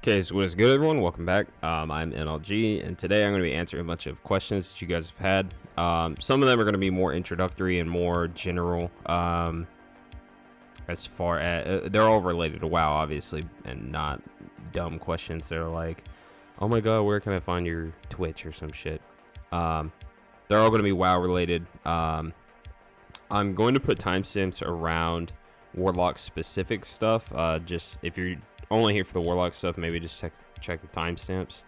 Okay, so what is good, everyone? Welcome back. I'm NLG, and today I'm going to be answering a bunch of questions that you guys have had. Some of them are going to be more introductory and more general. As far as they're all related to WoW, obviously, and not dumb questions. They're like, "Oh my God, where can I find your Twitch?" or some shit. They're all going to be WoW related. I'm going to put timestamps around Warlock specific stuff. Just if you're only here for the Warlock stuff, maybe just check the timestamps.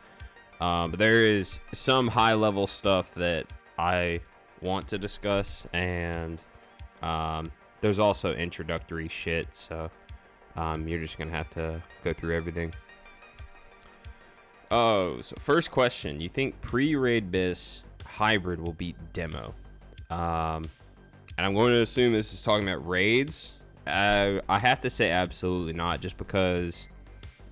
But there is some high level stuff that I want to discuss, and there's also introductory shit, so you're just gonna have to go through everything. Oh, so first question: you think pre-raid bis hybrid will beat demo? And I'm going to assume this is talking about raids. I have to say absolutely not, just because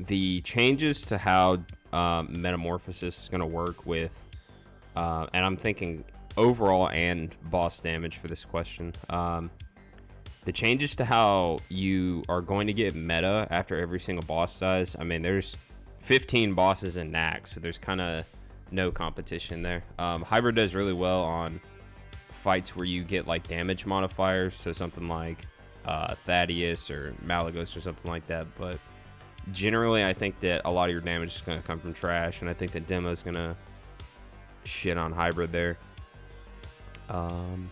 the changes to how metamorphosis is going to work with, and I'm thinking overall and boss damage for this question, the changes to how you are going to get meta after every single boss dies. I mean, there's 15 bosses in Nax, so there's kind of no competition there. Hybrid does really well on fights where you get like damage modifiers, so something like Thaddeus or Malagos or something like that, but generally I think that a lot of your damage is going to come from trash, and I think that demo is going to shit on hybrid there. And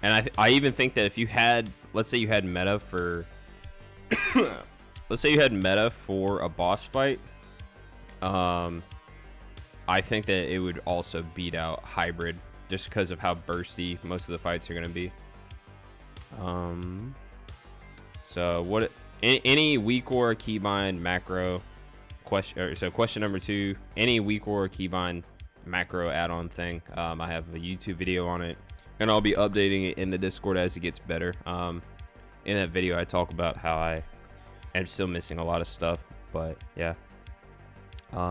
I even think that if you had, let's say you had meta for let's say you had meta for a boss fight, I think that it would also beat out hybrid just because of how bursty most of the fights are going to be. So what any weak war keybind macro question, so question number 2, any weak war keybind macro add-on thing, I have a YouTube video on it, and I'll be updating it in the Discord as it gets better. In that video I talk about how I am still missing a lot of stuff, but yeah.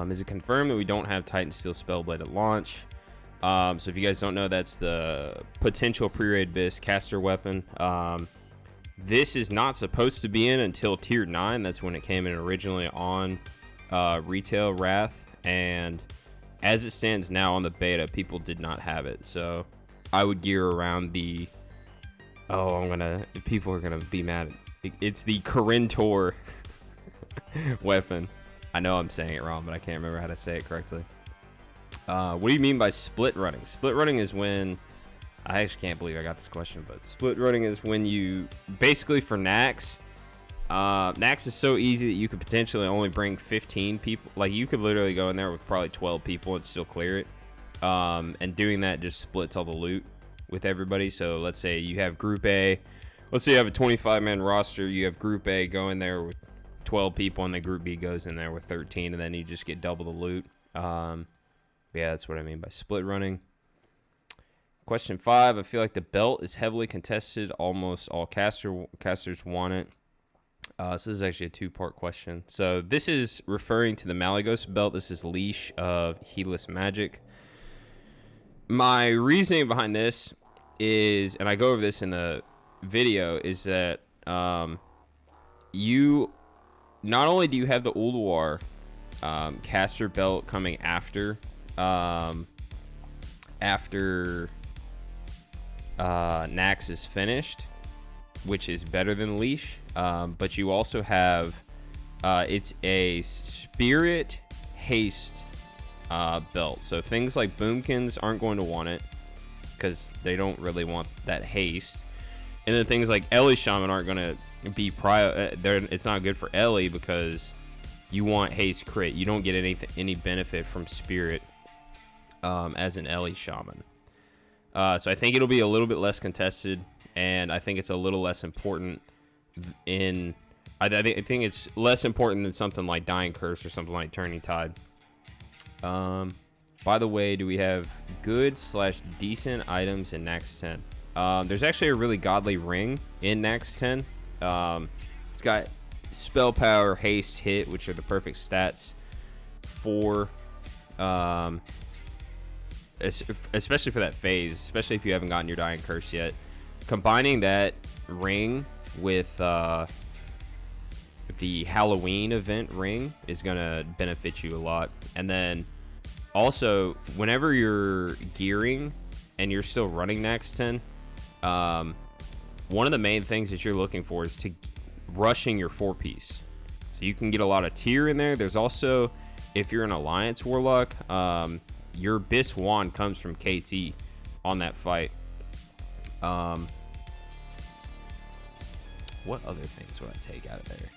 Is it confirmed that we don't have Titan Steel Spellblade at launch? So if you guys don't know, that's the potential pre-raid bis caster weapon. This is not supposed to be in until tier 9. That's when it came in originally on retail Wrath, and as it stands now on the beta, people did not have it. So I would gear around the people are gonna be mad. It's the Corintor weapon. I know I'm saying it wrong, but I can't remember how to say it correctly. What do you mean by split running? Split running is when, I actually can't believe I got this question, but split running is when you, basically for Nax, Nax is so easy that you could potentially only bring 15 people. Like, you could literally go in there with probably 12 people and still clear it. And doing that just splits all the loot with everybody. So let's say you have Group A. Let's say you have a 25-man roster. You have Group A go in there with 12 people, and then Group B goes in there with 13, and then you just get double the loot. Yeah, that's what I mean by split running. Question 5, I feel like the belt is heavily contested. Almost all casters want it. So this is actually a 2-part question. So this is referring to the Malagos belt. This is Leash of Heedless Magic. My reasoning behind this is, and I go over this in the video, is that you not only do you have the ulduar caster belt coming after Nax is finished, which is better than Leash, but you also have it's a spirit haste belt, so things like boomkins aren't going to want it because they don't really want that haste, and then things like Ellie Shaman aren't going to be it's not good for Ellie because you want haste crit. You don't get any benefit from spirit as an Ellie Shaman. So I think it'll be a little bit less contested, and I think it's a little less important in... I think it's less important than something like Dying Curse or something like Turning Tide. By the way, do we have good/decent items in Nax 10? There's actually a really godly ring in Nax 10. It's got spell power, haste, hit, which are the perfect stats for especially for that phase, especially if you haven't gotten your Dying Curse yet. Combining that ring with the Halloween event ring is going to benefit you a lot. And then also, whenever you're gearing and you're still running Nax 10, one of the main things that you're looking for is to rushing your 4-piece. So you can get a lot of tier in there. There's also, if you're an Alliance Warlock, your Bis Wand comes from KT on that fight. What other things would I take out of there?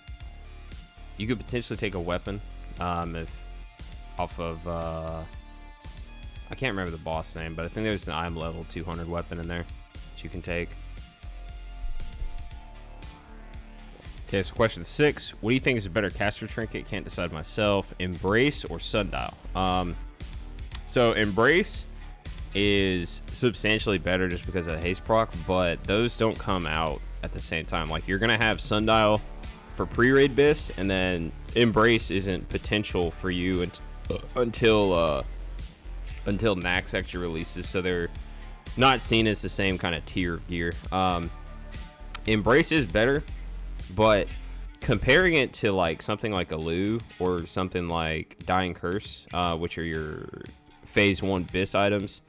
You could potentially take a weapon, if off of I can't remember the boss name, but I think there's an I'm level 200 weapon in there that you can take. Okay, so question 6. What do you think is a better caster trinket? Can't decide myself. Embrace or Sundial? So Embrace is substantially better just because of the haste proc, but those don't come out at the same time. Like, you're gonna have Sundial for pre-raid bis, and then Embrace isn't potential for you until Nax actually releases, so they're not seen as the same kind of tier of gear. Embrace is better, but comparing it to like something like Alu or something like Dying Curse, which are your phase 1 bis items,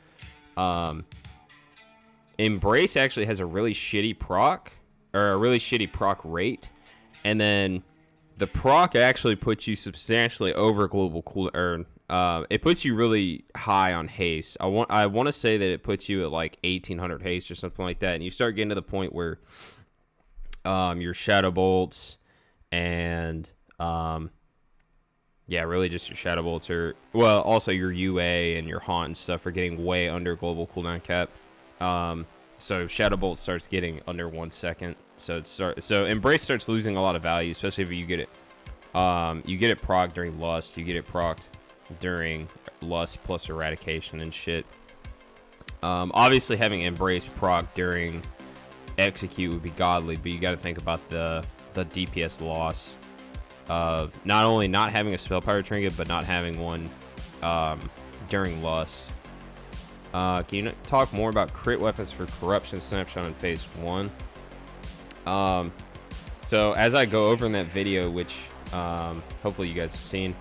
Embrace actually has a really shitty proc, or a really shitty proc rate, and then the proc actually puts you substantially over global cooldown. It puts you really high on haste. I want to say that it puts you at like 1800 haste or something like that, and you start getting to the point where your shadow bolts and yeah, really just your shadow bolts are, well, also your UA and your haunt and stuff are getting way under global cooldown cap. So shadow bolt starts getting under 1 second. So Embrace starts losing a lot of value, especially if you get it. You get it proc during Lust. You get it procced during Lust plus Eradication and shit. Obviously, having Embrace proc during Execute would be godly, but you got to think about the DPS loss of not only not having a spell power trinket, but not having one during Lust. Can you talk more about crit weapons for corruption snapshot in phase 1? So as I go over in that video, which hopefully you guys have seen,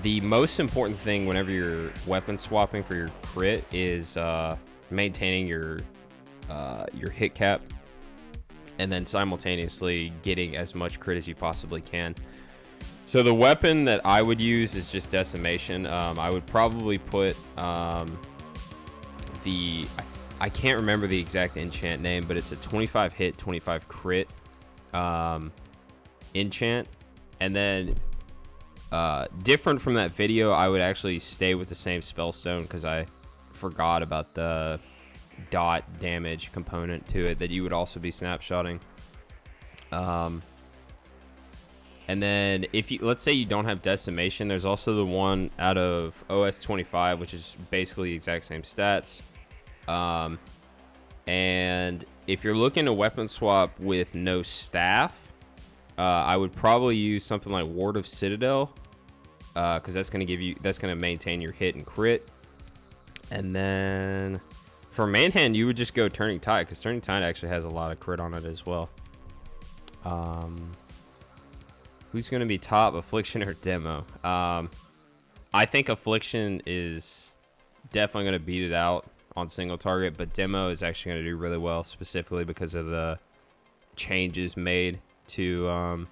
the most important thing whenever you're weapon swapping for your crit is maintaining your hit cap, and then simultaneously getting as much crit as you possibly can. So the weapon that I would use is just Decimation. I would probably put I can't remember the exact enchant name, but it's a 25 hit, 25 crit enchant. And then different from that video, I would actually stay with the same spellstone because I forgot about the dot damage component to it that you would also be snapshotting. And then if you, let's say you don't have Decimation, there's also the one out of OS 25, which is basically the exact same stats. And if you're looking to weapon swap with no staff, I would probably use something like Ward of Citadel, because that's going to maintain your hit and crit. And then for main hand, you would just go Turning Tide, because Turning Tide actually has a lot of crit on it as well. Who's going to be top, Affliction or Demo? I think Affliction is definitely going to beat it out on single target, but Demo is actually going to do really well, specifically because of the changes made to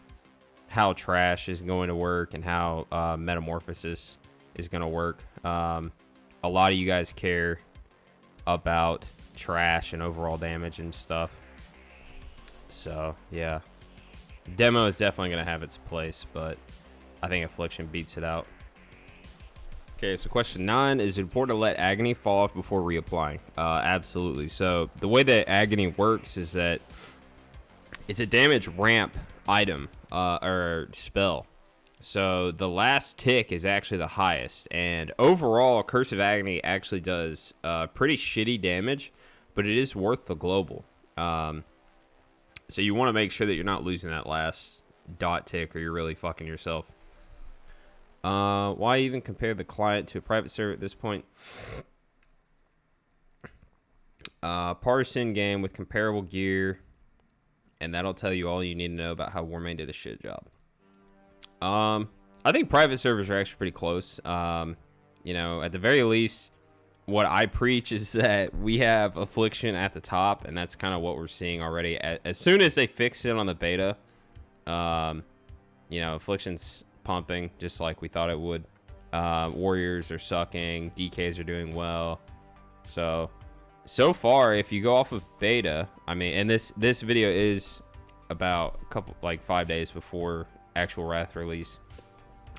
how Trash is going to work and how Metamorphosis is going to work. A lot of you guys care about Trash and overall damage and stuff. So, yeah. Demo is definitely going to have its place, but I think Affliction beats it out. Okay, so question 9, is it important to let Agony fall off before reapplying? Absolutely. So the way that Agony works is that it's a damage ramp item or spell. So the last tick is actually the highest, and overall Curse of Agony actually does pretty shitty damage, but it is worth the global. So you want to make sure that you're not losing that last dot tick, or you're really fucking yourself. Why even compare the client to a private server at this point? Partisan game with comparable gear and that'll tell you all you need to know about how Warmane did a shit job. I think private servers are actually pretty close. You know, at the very least, what I preach is that we have Affliction at the top, and that's kind of what we're seeing already. As soon as they fix it on the beta, you know, Affliction's pumping just like we thought it would. Warriors are sucking, DKs are doing well. So far, if you go off of beta, I mean, and this video is about a couple, like 5 days before actual Wrath release.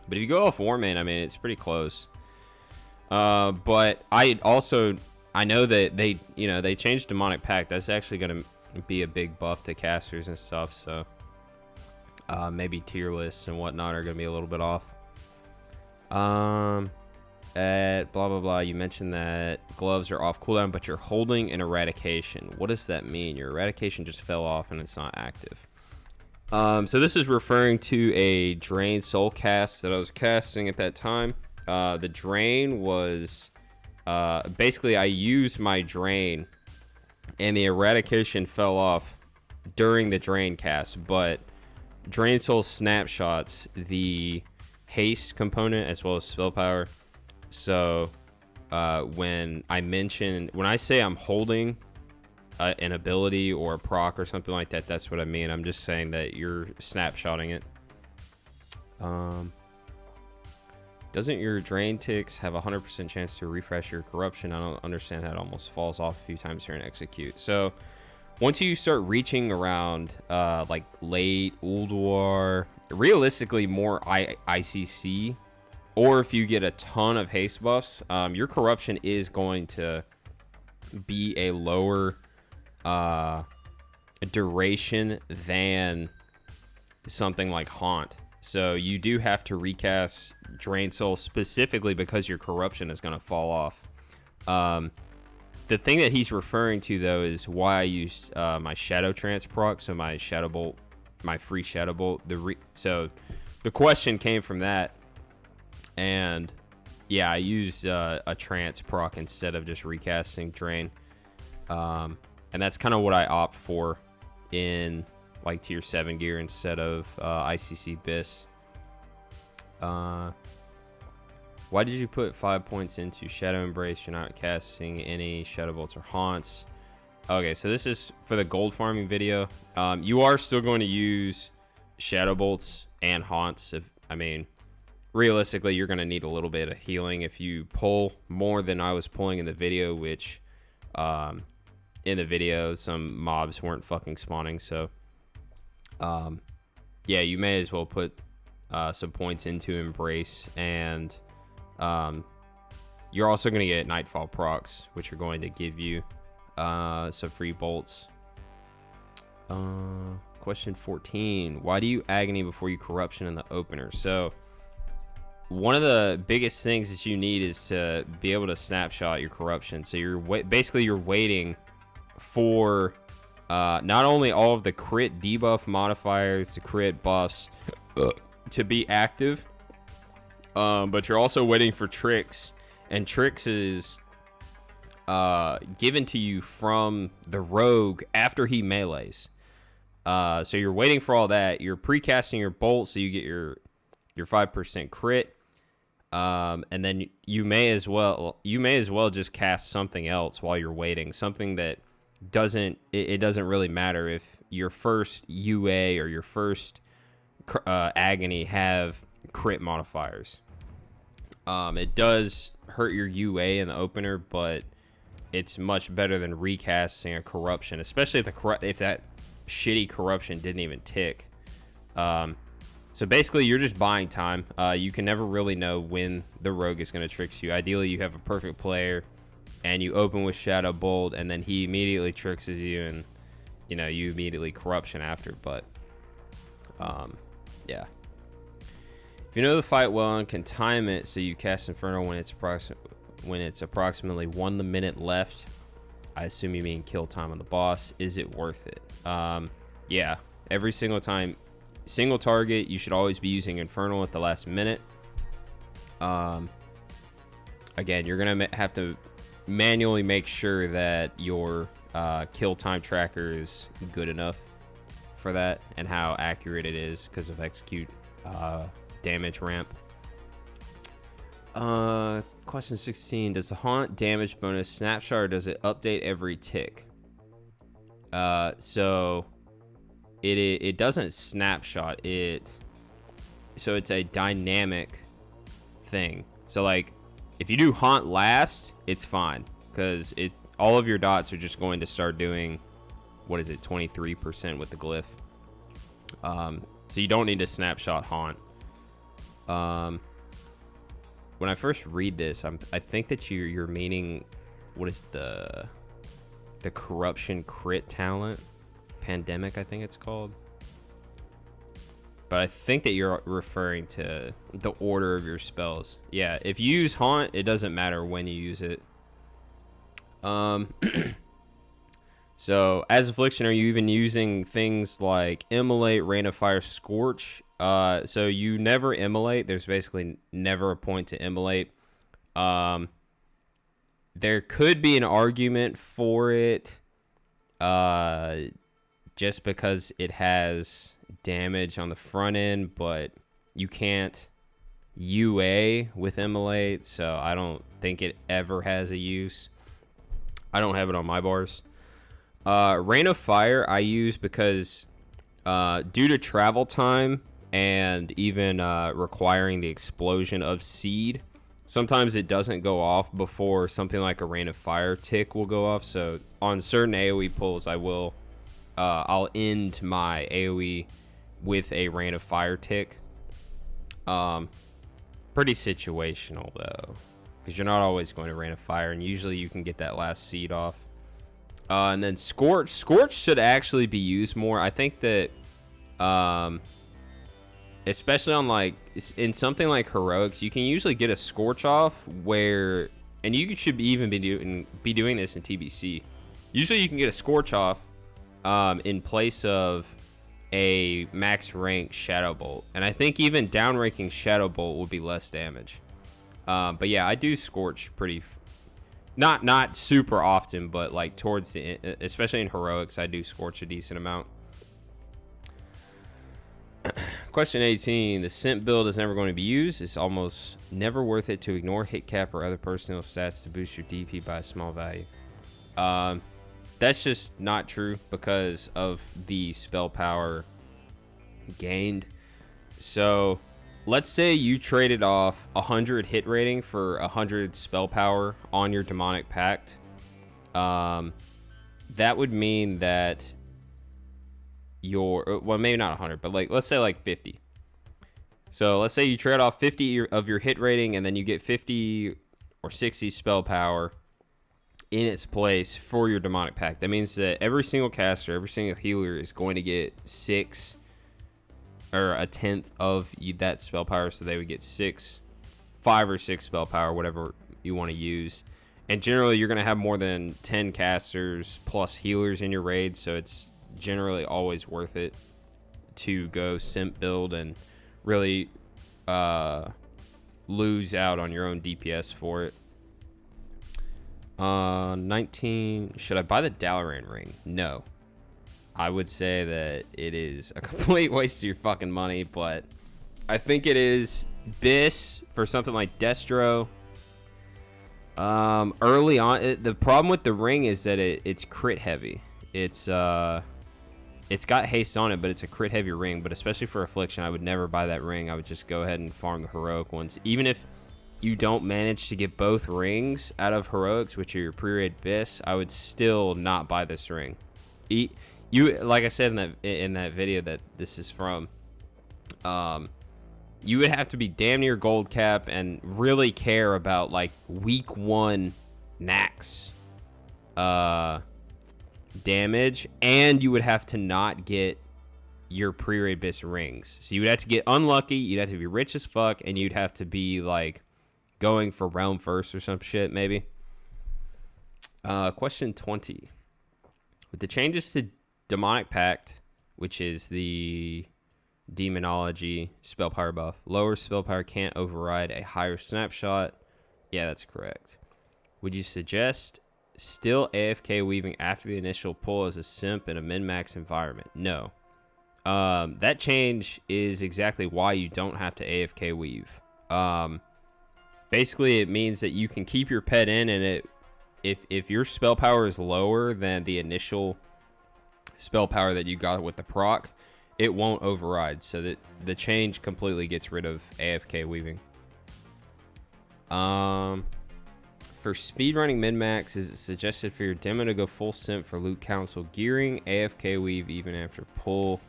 But if you go off Warmane, I mean, it's pretty close. But I know that they changed Demonic Pact. That's actually going to be a big buff to casters and stuff. So maybe tier lists and whatnot are going to be a little bit off. At blah blah blah, you mentioned that gloves are off cooldown, but you're holding an eradication. What does that mean? Your eradication just fell off and it's not active. So this is referring to a drain soul cast that I was casting at that time. The drain was basically I used my drain and the eradication fell off during the drain cast, but drain soul snapshots the haste component as well as spell power. So when I say I'm holding an ability or a proc or something like that, that's what I mean. I'm just saying that you're snapshotting it. Doesn't your drain ticks have a 100% chance to refresh your corruption? I don't understand how it almost falls off a few times here in execute. So once you start reaching around like late ulduar, realistically more ICC, or if you get a ton of haste buffs, your corruption is going to be a lower duration than something like haunt. So you do have to recast drain soul specifically because your corruption is going to fall off. The thing that he's referring to though is why I used my shadow trance proc, so my shadow bolt, my free shadow bolt. So the question came from that, and yeah, I used a trance proc instead of just recasting drain, and that's kind of what I opt for in like tier 7 gear instead of ICC bis. Why did you put 5 points into Shadow Embrace? You're not casting any Shadow Bolts or Haunts. Okay, so this is for the gold farming video. You are still going to use Shadow Bolts and Haunts. I mean, realistically, you're going to need a little bit of healing if you pull more than I was pulling in the video, which in the video, some mobs weren't fucking spawning. So, yeah, you may as well put some points into Embrace, and you're also going to get Nightfall procs, which are going to give you some free bolts. Question 14. Why do you agony before you corruption in the opener? So one of the biggest things that you need is to be able to snapshot your corruption. So you're basically waiting for not only all of the crit debuff modifiers, the crit buffs to be active, but you're also waiting for tricks, and tricks is given to you from the rogue after he melees. So you're waiting for all that. You're pre-casting your bolt so you get your 5% crit, and then you may as well just cast something else while you're waiting, something that doesn't really matter if your first UA or your first agony have crit modifiers. It does hurt your UA in the opener, but it's much better than recasting a corruption, especially if that shitty corruption didn't even tick. So basically you're just buying time. You can never really know when the rogue is going to trick you. Ideally you have a perfect player and you open with Shadow Bolt, and then he immediately tricks you, and you immediately corruption after. But yeah, if you know the fight well and can time it so you cast Inferno when it's approximately 1 minute left, I assume you mean kill time on the boss, is it worth it? Yeah, every single time, single target, you should always be using Infernal at the last minute. Again, you're gonna have to manually make sure that your kill time tracker is good enough for that and how accurate it is because of execute damage ramp. Question 16. Does the haunt damage bonus snapshot or does it update every tick? So it doesn't snapshot it. So it's a dynamic thing. So like if you do haunt last, it's fine because all of your dots are just going to start doing, what is it, 23% with the glyph. So you don't need to snapshot haunt. When I first read this, I think that you're meaning, what is the corruption crit talent? Pandemic, I think it's called. But I think that you're referring to the order of your spells. Yeah, if you use haunt, it doesn't matter when you use it. So as Affliction, are you even using things like immolate, rain of fire, scorch? So you never immolate. There's basically never a point to immolate. There could be an argument for it, just because it has damage on the front end, but you can't UA with immolate, so I don't think it ever has a use. I don't have it on my bars. Rain of Fire I use because due to travel time and even requiring the explosion of seed, sometimes it doesn't go off before something like a Rain of Fire tick will go off. So on certain AoE pulls, I'll end my AoE with a Rain of Fire tick. Pretty situational though, because you're not always going to Rain of Fire, and usually you can get that last seed off. And then Scorch should actually be used more. I think that, especially on like in something like heroics, you can usually get a Scorch off where, and you should even be doing this in TBC. Usually you can get a Scorch off in place of a max rank Shadow Bolt, and I think even down ranking Shadow Bolt will be less damage. But yeah, I do Scorch pretty. Not super often, but like towards the end, especially in heroics, I do Scorch a decent amount. Question 18. The Simp build is never going to be used. It's almost never worth it to ignore hit cap or other personal stats to boost your DP by a small value. That's just not true because of the spell power gained. So let's say you traded off 100 hit rating for 100 spell power on your demonic pact. That would mean that well, maybe not 100, but like let's say like 50. So let's say you trade off 50 of your hit rating and then you get 50 or 60 spell power in its place for your demonic pact. That means that every single caster, every single healer is going to get 6 or a tenth of that spell power, so they would get 5 or 6 spell power, whatever you want to use. And generally you're going to have more than 10 casters plus healers in your raid, so it's generally always worth it to go Simp build and really lose out on your own DPS for it. 19. Should I buy the Dalaran ring? No. I would say that it is a complete waste of your fucking money, but I think it is Biss for something like Destro. Early on, the problem with the ring is that it's crit heavy. It's got haste on it, but it's a crit heavy ring. But especially for Affliction, I would never buy that ring. I would just go ahead and farm the heroic ones. Even if you don't manage to get both rings out of heroics, which are your pre-raid Biss, I would still not buy this ring. You, like I said in that video that this is from, you would have to be damn near gold cap and really care about like week 1 Nax damage, and you would have to not get your pre-raid Biss rings. So you would have to get unlucky, you'd have to be rich as fuck, and you'd have to be like going for realm first or some shit maybe. Question 20. With the changes to Demonic Pact, which is the demonology spell power buff, lower spell power can't override a higher snapshot. Yeah, that's correct. Would you suggest still AFK weaving after the initial pull as a simp in a min-max environment? No. That change is exactly why you don't have to AFK weave. Basically, it means that you can keep your pet in, and if your spell power is lower than the initial spell power that you got with the proc, it won't override, so that the change completely gets rid of AFK weaving. For speedrunning min-max, is it suggested for your demo to go full simp for loot council gearing, AFK weave even after pull?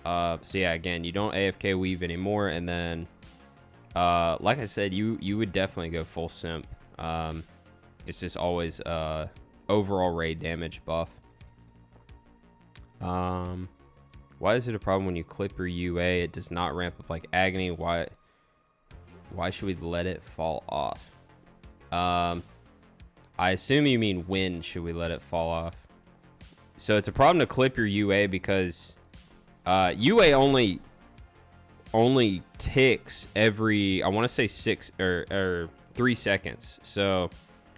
So yeah, again, you don't AFK weave anymore, and then like I said, you would definitely go full simp. It's just always overall raid damage buff. Why is it a problem when you clip your UA? It does not ramp up like agony. Why should we let it fall off? I assume you mean when should we let it fall off. So it's a problem to clip your UA because UA only ticks every, I want to say 6 or 3 seconds. So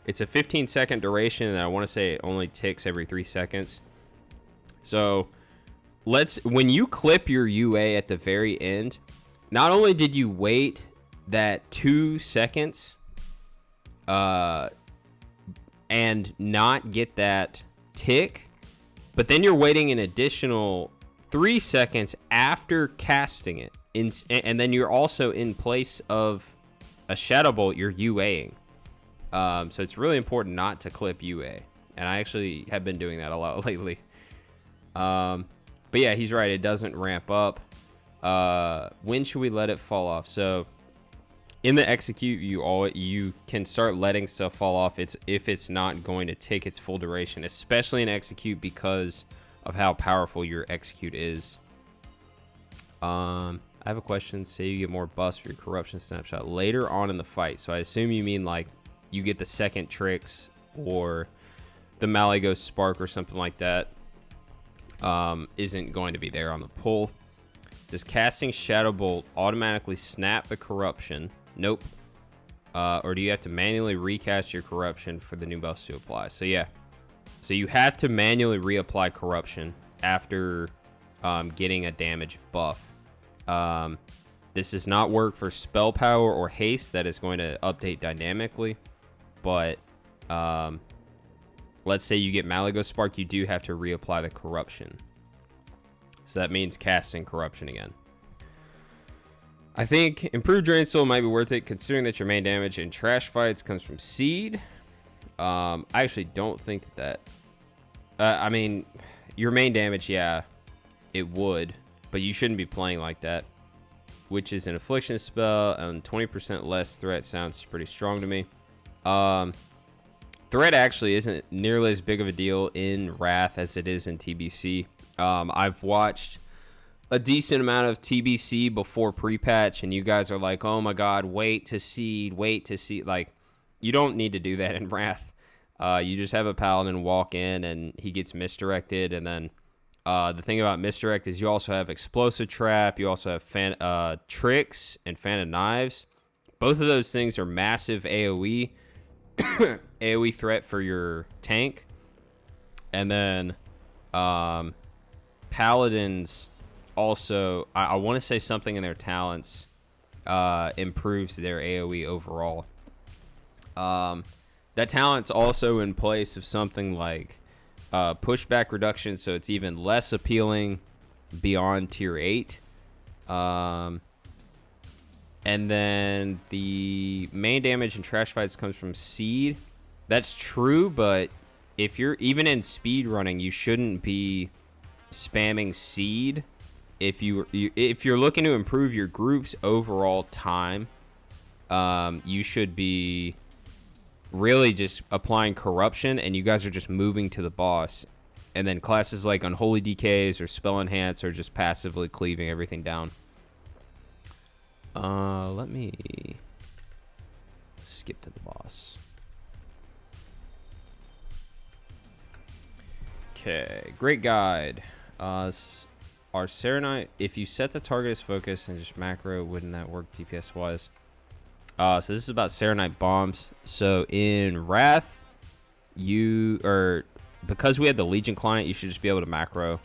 it's a 15-second duration, and I want to say it only ticks every 3 seconds. So when you clip your UA at the very end, not only did you wait that 2 seconds and not get that tick, but then you're waiting an additional 3 seconds after casting it, and then you're also in place of a shadow bolt, you're UAing. So it's really important not to clip UA, and I actually have been doing that a lot lately. But yeah, he's right, it doesn't ramp up. When should we let it fall off? So in the execute, you can start letting stuff fall off if it's not going to take its full duration, especially in execute because of how powerful your execute is. I have a question. Say you get more buffs for your corruption snapshot later on in the fight. So I assume you mean like you get the second tricks or the Malagos spark or something like that. Isn't going to be there on the pull. Does casting Shadow Bolt automatically snap the corruption? Nope. Or do you have to manually recast your corruption for the new buffs to apply? So yeah. So you have to manually reapply corruption after getting a damage buff. This does not work for spell power or haste. That is going to update dynamically. But let's say you get Malagos Spark, you do have to reapply the corruption. So that means casting corruption again. I think improved drain soul might be worth it considering that your main damage in trash fights comes from seed. I actually don't think that. I mean, your main damage, yeah, it would, but you shouldn't be playing like that. Which is an affliction spell and 20% less threat sounds pretty strong to me. Threat actually isn't nearly as big of a deal in Wrath as it is in TBC. I've watched a decent amount of TBC before pre-patch, and you guys are like, oh my god, wait to seed. Like, you don't need to do that in Wrath. You just have a paladin walk in and he gets misdirected, and then the thing about misdirect is you also have explosive trap, you also have tricks and fan of knives. Both of those things are massive AoE AoE threat for your tank. And then paladins also, I want to say something in their talents improves their AoE overall. That talent's also in place of something like pushback reduction, so it's even less appealing beyond tier 8. And then the main damage in trash fights comes from seed. That's true, but if you're even in speed running, you shouldn't be spamming seed. If you're looking to improve your group's overall time, you should be really just applying corruption, and you guys are just moving to the boss. And then classes like Unholy DKs or Spell Enhance are just passively cleaving everything down. Let me skip to the boss. Okay, great guide. Our Serenite, if you set the target as focus and just macro, wouldn't that work DPS wise? So this is about Serenite bombs. So in Wrath, because we had the Legion client, you should just be able to macro.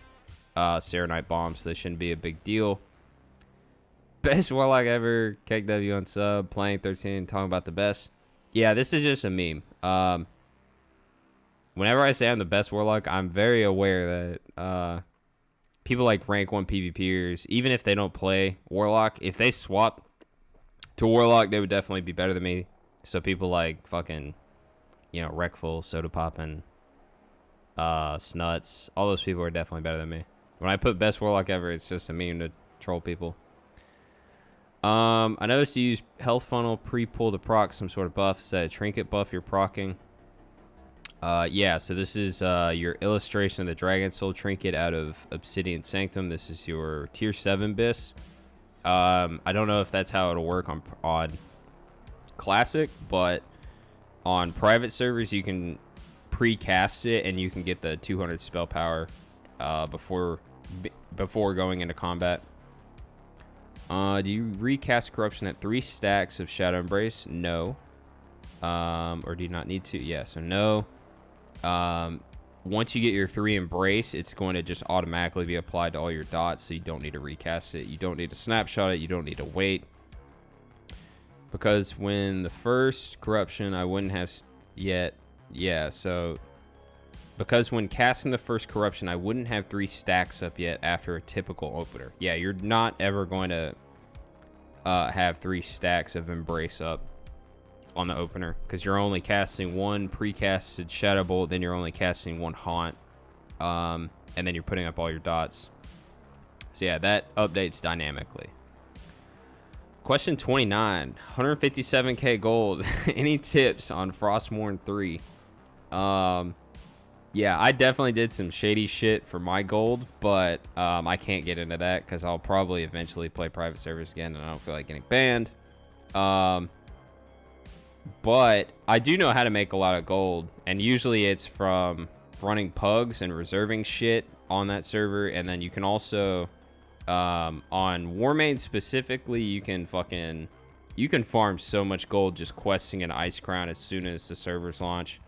Serenite bombs, so they shouldn't be a big deal. Best Warlock ever, KW on sub, playing 13, talking about the best. Yeah, this is just a meme. Whenever I say I'm the best Warlock, I'm very aware that people like rank 1 PvPers, even if they don't play Warlock, if they swap to Warlock, they would definitely be better than me. So people like fucking, you know, Wreckful, Soda Poppin', Snuts, all those people are definitely better than me. When I put best Warlock ever, it's just a meme to troll people. I noticed you use health funnel pre-pull to proc some sort of buff. Said trinket buff you're procking. Yeah, so this is your illustration of the Dragon Soul trinket out of Obsidian Sanctum. This is your tier 7 bis. I don't know if that's how it'll work on Classic, but on private servers you can pre-cast it and you can get the 200 spell power before going into combat. Do you recast Corruption at 3 stacks of Shadow Embrace? No. Or do you not need to? Yeah, so no. Once you get your 3 Embrace, it's going to just automatically be applied to all your dots, so you don't need to recast it. You don't need to snapshot it. You don't need to wait. Because when the first Corruption, I wouldn't have yet. Yeah, so because when casting the first Corruption, I wouldn't have 3 stacks up yet after a typical opener. Yeah, you're not ever going to have 3 stacks of Embrace up on the opener, because you're only casting 1 pre-casted Shadow Bolt, then you're only casting 1 Haunt, and then you're putting up all your dots. So yeah, that updates dynamically. Question 29, 157k gold. Any tips on Frostmourne 3? Yeah, I definitely did some shady shit for my gold, but I can't get into that because I'll probably eventually play private servers again, and I don't feel like getting banned. But I do know how to make a lot of gold, and usually it's from running pugs and reserving shit on that server, and then you can also on Warmade specifically, you can farm so much gold just questing an ice crown as soon as the servers launch.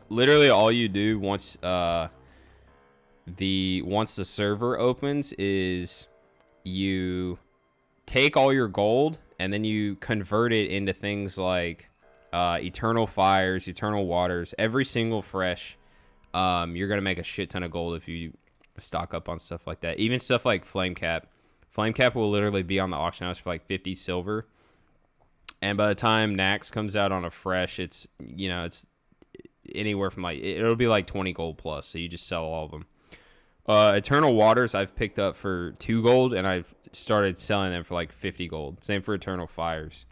Literally all you do once the server opens is you take all your gold and then you convert it into things like eternal fires, eternal waters, every single fresh. You're gonna make a shit ton of gold if you stock up on stuff like that. Even stuff like flame cap will literally be on the auction house for like 50 silver, and by the time Nax comes out on a fresh, it's, you know, it's anywhere from like, it'll be like 20 gold plus, so you just sell all of them. Eternal waters I've picked up for 2 gold, and I've started selling them for like 50 gold. Same for eternal fires.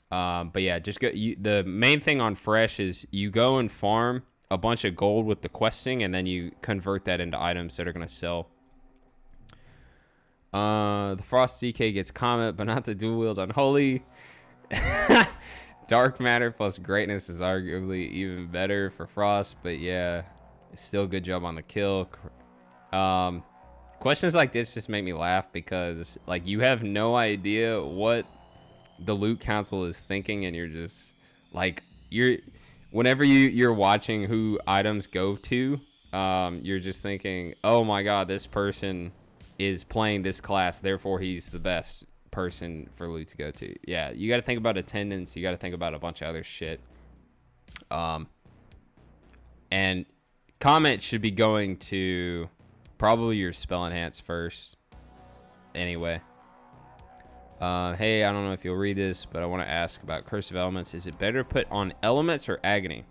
But yeah, just go. The main thing on fresh is you go and farm a bunch of gold with the questing, and then you convert that into items that are gonna sell. The Frost DK gets comment, but not the dual wield unholy. Dark matter plus greatness is arguably even better for Frost, but yeah, it's still a good job on the kill. Questions like this just make me laugh because, like, you have no idea what the loot council is thinking, and you're just like, whenever you're watching who items go to, you're just thinking, oh my god, this person is playing this class, therefore he's the best person for loot to go to. Yeah, you got to think about attendance, you got to think about a bunch of other shit. And comment should be going to probably your spell enhance first anyway. Hey, I don't know if you'll read this, but I want to ask about cursive elements. Is it better to put on elements or agony?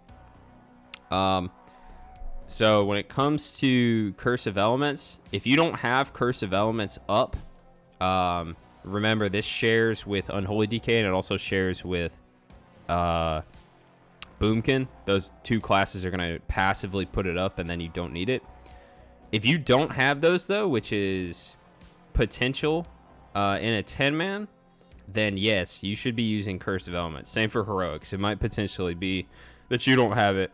So when it comes to cursive elements, if you don't have cursive elements up, remember this shares with Unholy DK, and it also shares with Boomkin. Those 2 classes are going to passively put it up, and then you don't need it. If you don't have those though, which is potential in a 10-man, then yes, you should be using cursive elements. Same for heroics. It might potentially be that you don't have it.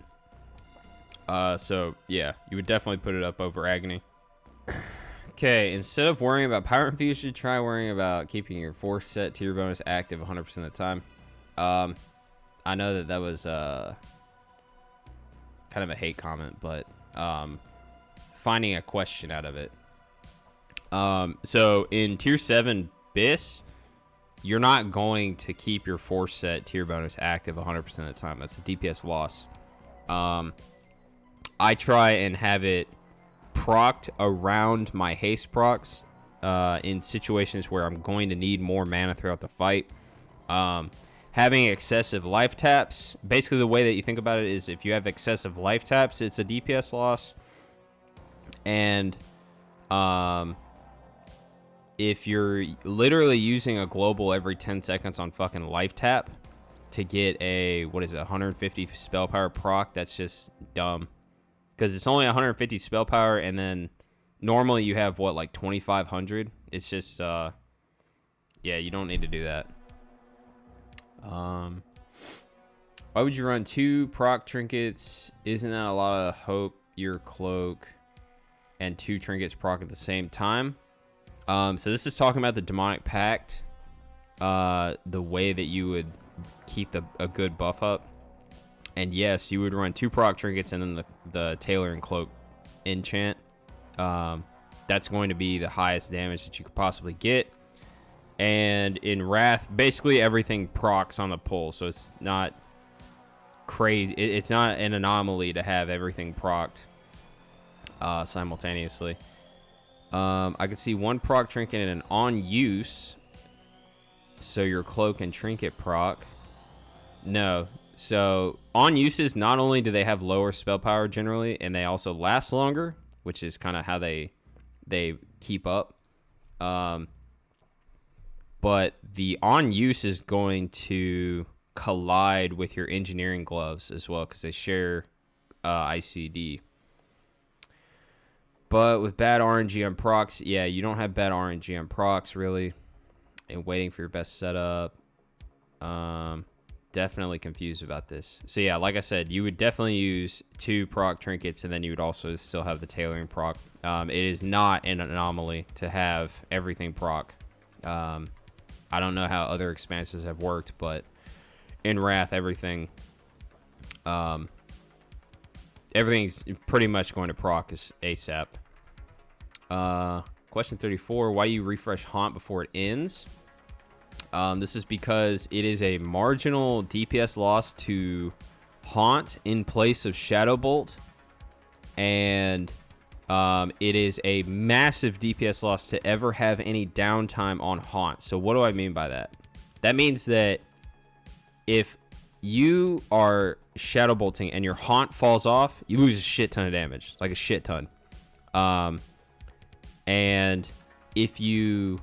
So yeah, you would definitely put it up over agony. Okay, instead of worrying about power infusion, try worrying about keeping your force set tier bonus active 100% of the time. I know that was kind of a hate comment, but finding a question out of it. So in tier 7 bis, you're not going to keep your force set tier bonus active 100% of the time. That's a DPS loss. I try and have it procced around my haste procs in situations where I'm going to need more mana throughout the fight. Having excessive life taps, basically the way that you think about it is if you have excessive life taps, it's a DPS loss. And if you're literally using a global every 10 seconds on fucking life tap to get a, 150 spell power proc, that's just dumb. Because it's only 150 spell power, and then normally you have, 2,500? It's just, yeah, you don't need to do that. Why would you run 2 proc trinkets? Isn't that a lot of hope your cloak and 2 trinkets proc at the same time? So this is talking about the demonic pact, the way that you would keep a good buff up. And yes, you would run 2 proc trinkets and then the tailor and cloak enchant. That's going to be the highest damage that you could possibly get. And in Wrath, basically everything procs on the pull, so it's not crazy. It's not an anomaly to have everything procced simultaneously. I could see 1 proc trinket and an on use, so your cloak and trinket proc. No, so on uses, not only do they have lower spell power generally, and they also last longer, which is kind of how they keep up. But the on use is going to collide with your engineering gloves as well because they share ICD. But with bad RNG on procs, yeah, you don't have bad RNG on procs really. And waiting for your best setup. Definitely confused about this. So yeah, like I said, you would definitely use 2 proc trinkets, and then you would also still have the tailoring proc. It is not an anomaly to have everything proc. I don't know how other expanses have worked, but in Wrath, everything's pretty much going to proc ASAP. Question 34, why do you refresh Haunt before it ends? This is because it is a marginal DPS loss to Haunt in place of Shadow Bolt, and it is a massive DPS loss to ever have any downtime on Haunt. So what do I mean by that? That means that if you are Shadow Bolting and your Haunt falls off, you lose a shit ton of damage, like a shit ton. And if you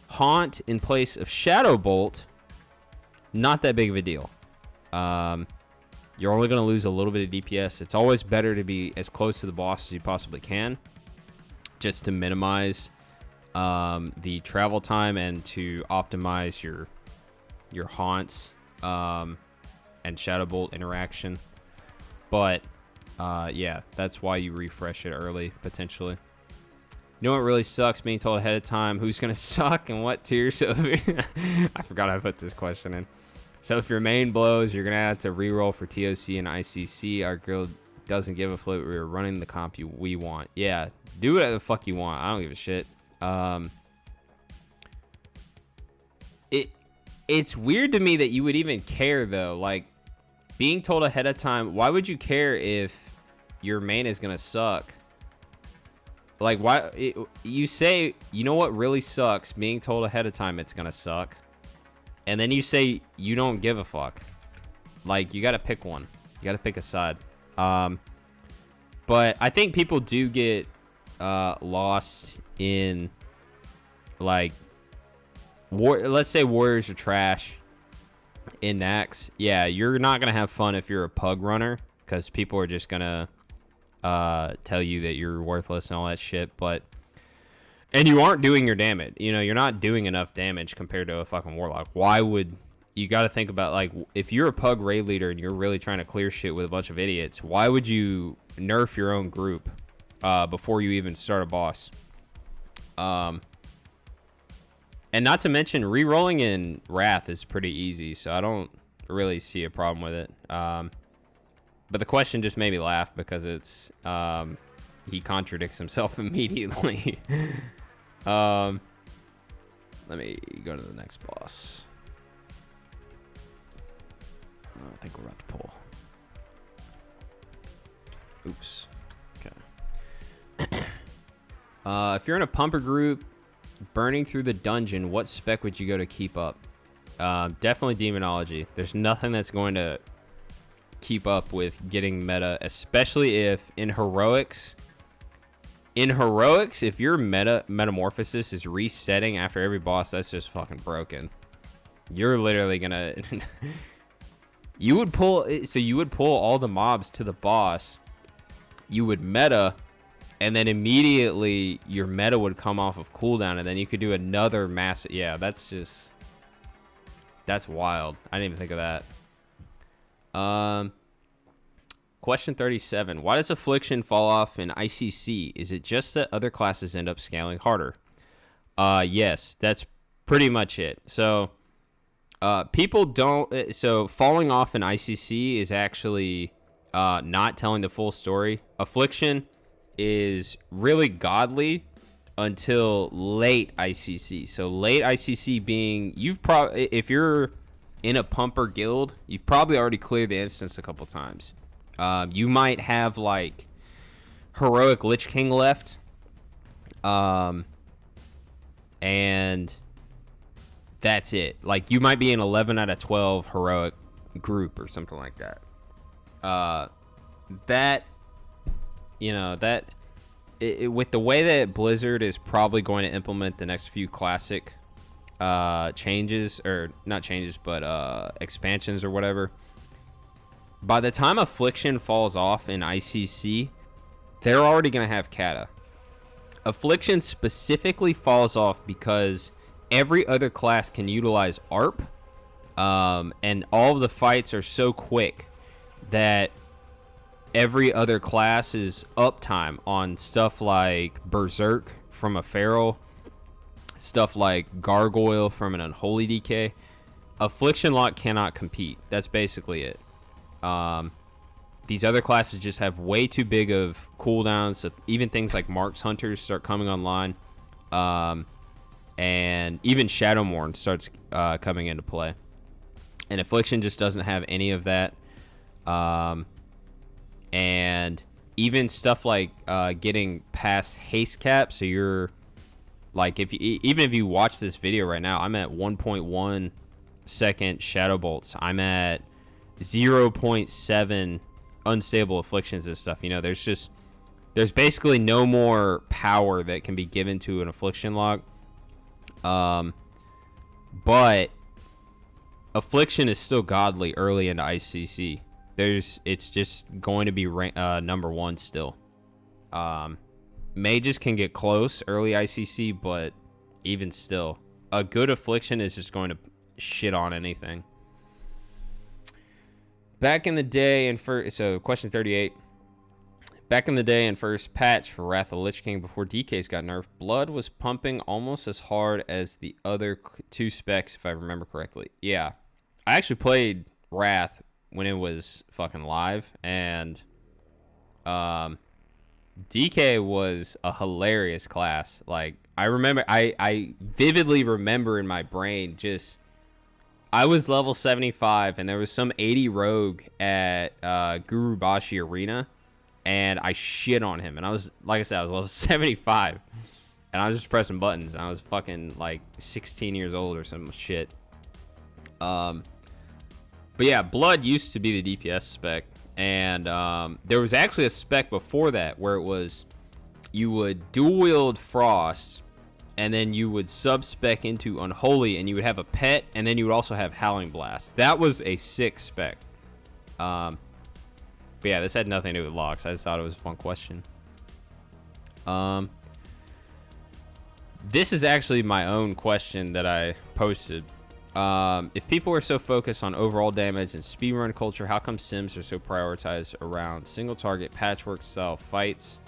Haunt in place of Shadow Bolt, not that big of a deal. You're only going to lose a little bit of DPS. It's always better to be as close to the boss as you possibly can, just to minimize the travel time and to optimize your haunts and Shadow Bolt interaction. But yeah, that's why you refresh it early, potentially. You know what really sucks? Being told ahead of time who's going to suck and what tier. So I forgot I put this question in. So if your main blows, you're going to have to reroll for TOC and ICC. Our guild doesn't give a flip. We're running the comp we want. Yeah, do whatever the fuck you want. I don't give a shit. It's weird to me that you would even care, though. Like, being told ahead of time, why would you care if your main is going to suck? Like, you say, you know what really sucks? Being told ahead of time it's going to suck. And then you say you don't give a fuck. Like, you got to pick one. You got to pick a side. But I think people do get lost in, like, let's say warriors are trash in Nax. Yeah, you're not going to have fun if you're a pug runner, because people are just going to tell you that you're worthless and all that shit. And you aren't doing your damage. You know, you're not doing enough damage compared to a fucking warlock. Why would... You got to think about, like, if you're a pug raid leader and you're really trying to clear shit with a bunch of idiots, why would you nerf your own group before you even start a boss? And not to mention, re-rolling in Wrath is pretty easy, so I don't really see a problem with it. But the question just made me laugh because it's he contradicts himself immediately. Let me go to the next boss. Oh, I think we're about to pull. Oops. Okay. If you're in a pumper group burning through the dungeon, what spec would you go to keep up? Definitely demonology. There's nothing that's going to keep up with getting meta, especially if in heroics, if your metamorphosis is resetting after every boss, that's just fucking broken. You're literally gonna you would pull all the mobs to the boss, you would meta, and then immediately your meta would come off of cooldown, and then you could do another massive. Yeah, that's wild. I didn't even think of that. Question 37. Why does Affliction fall off in ICC? Is it just that other classes end up scaling harder? Yes, that's pretty much it. So, people don't... So, falling off in ICC is actually not telling the full story. Affliction is really godly until late ICC. So, late ICC being... if you're in a pumper guild, you've probably already cleared the instance a couple times. You might have like heroic Lich King left, and that's it. Like you might be an 11 out of 12 heroic group or something like that. With the way that Blizzard is probably going to implement the next few classic changes, or not changes, but expansions or whatever. By the time Affliction falls off in ICC, they're already going to have Kata. Affliction specifically falls off because every other class can utilize ARP, and all of the fights are so quick that every other class's uptime on stuff like Berserk from a Feral, stuff like Gargoyle from an Unholy DK, Affliction Lock cannot compete. That's basically it. These other classes just have way too big of cooldowns. So even things like Marks Hunters start coming online, and even Shadowmourne starts coming into play. And Affliction just doesn't have any of that. And even stuff like getting past haste cap. So you're like, even if you watch this video right now, I'm at 1.1 second Shadow Bolts. I'm at 0.7 unstable afflictions and stuff. There's basically no more power that can be given to an affliction lock. But Affliction is still godly early into ICC. It's just going to be number one still. Mages can get close early ICC, but even still, a good Affliction is just going to shit on anything. Back in the day, question 38. Back in the day in first patch for Wrath of Lich King before DKs got nerfed, Blood was pumping almost as hard as the other two specs, if I remember correctly. Yeah. I actually played Wrath when it was fucking live, and DK was a hilarious class. Like, I vividly remember in my brain just... I was level 75, and there was some 80 rogue at Gurubashi Arena, and I shit on him. And I was, like I said, I was level 75, and I was just pressing buttons. And I was fucking like 16 years old or some shit. But yeah, Blood used to be the DPS spec, and there was actually a spec before that where it was you would dual wield Frost, and then you would sub-spec into Unholy, and you would have a pet, and then you would also have Howling Blast. That was a sick spec. But yeah, this had nothing to do with locks. I just thought it was a fun question. This is actually my own question that I posted. If people are so focused on overall damage and speedrun culture, how come Sims are so prioritized around single-target patchwork-style fights?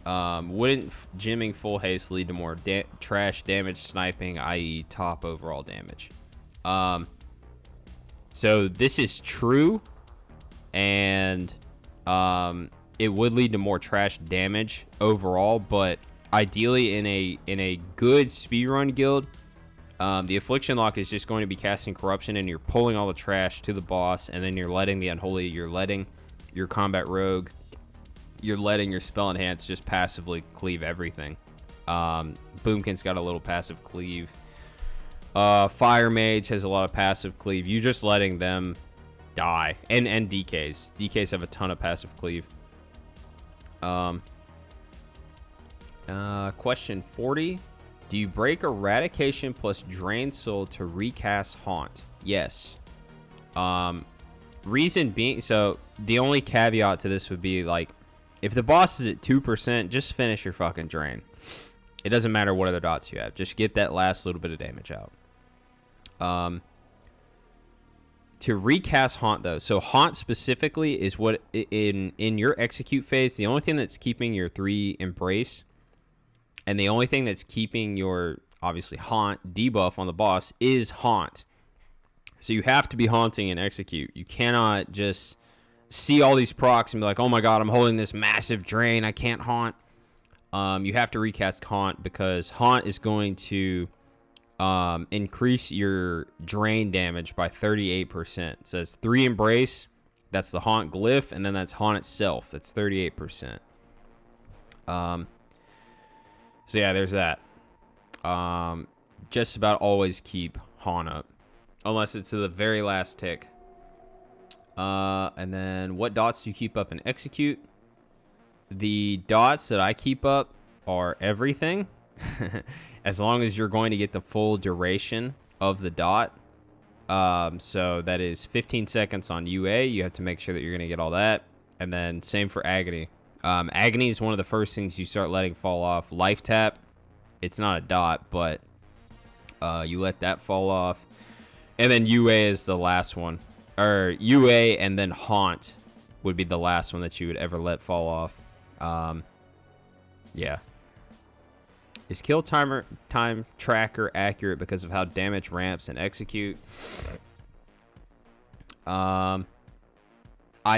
Wouldn't gymming full haste lead to more trash damage sniping, i.e. top overall damage? So this is true, and it would lead to more trash damage overall, but ideally in a good speedrun guild, the Affliction Lock is just going to be casting Corruption, and you're pulling all the trash to the boss, and then you're letting the Unholy, you're letting your Combat Rogue, you're letting your Spell Enhance just passively cleave everything. Boomkin's got a little passive cleave. Fire Mage has a lot of passive cleave. You're just letting them die. And DKs. DKs have a ton of passive cleave. Question 40. Do you break Eradication plus Drain Soul to recast Haunt? Yes. Reason being, so the only caveat to this would be, like, if the boss is at 2%, just finish your fucking Drain. It doesn't matter what other dots you have. Just get that last little bit of damage out. To recast Haunt, though, so Haunt specifically is what in your execute phase, the only thing that's keeping your 3 Embrace, and the only thing that's keeping your, obviously, Haunt debuff on the boss is Haunt. So you have to be haunting in execute. You cannot just see all these procs and be like, oh my god, I'm holding this massive drain, I can't haunt. You have to recast Haunt, because Haunt is going to increase your drain damage by 38%. It says 3 Embrace, that's the Haunt glyph, and then that's Haunt itself, that's 38%. So yeah, there's that. Just about always keep Haunt up, unless it's to the very last tick. And then what dots do you keep up and execute? The dots that I keep up are everything. As long as you're going to get the full duration of the dot. So that is 15 seconds on UA. You have to make sure that you're going to get all that. And then same for agony. Agony is one of the first things you start letting fall off. Life tap, it's not a dot, but you let that fall off. And then UA is the last one. Or UA and then Haunt would be the last one that you would ever let fall off. Yeah. Is kill time tracker accurate because of how damage ramps and execute? I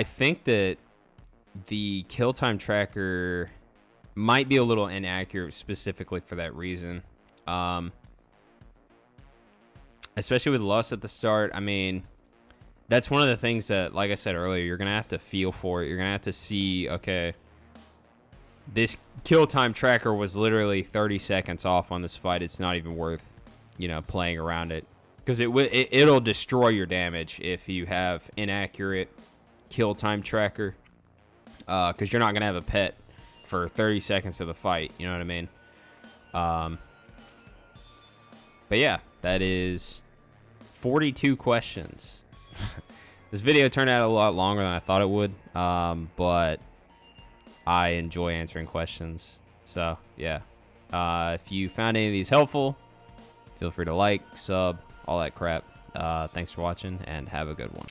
think that the kill time tracker might be a little inaccurate specifically for that reason. Especially with Lust at the start. I mean, that's one of the things that, like I said earlier, you're going to have to feel for it. You're going to have to see, okay, this kill time tracker was literally 30 seconds off on this fight. It's not even worth, you know, playing around it. Because it'll destroy your damage if you have inaccurate kill time tracker. Because you're not going to have a pet for 30 seconds of the fight. You know what I mean? But yeah, that is 42 questions. This video turned out a lot longer than I thought it would. But I enjoy answering questions. So, yeah. If you found any of these helpful, feel free to like, sub, all that crap. Thanks for watching, and have a good one.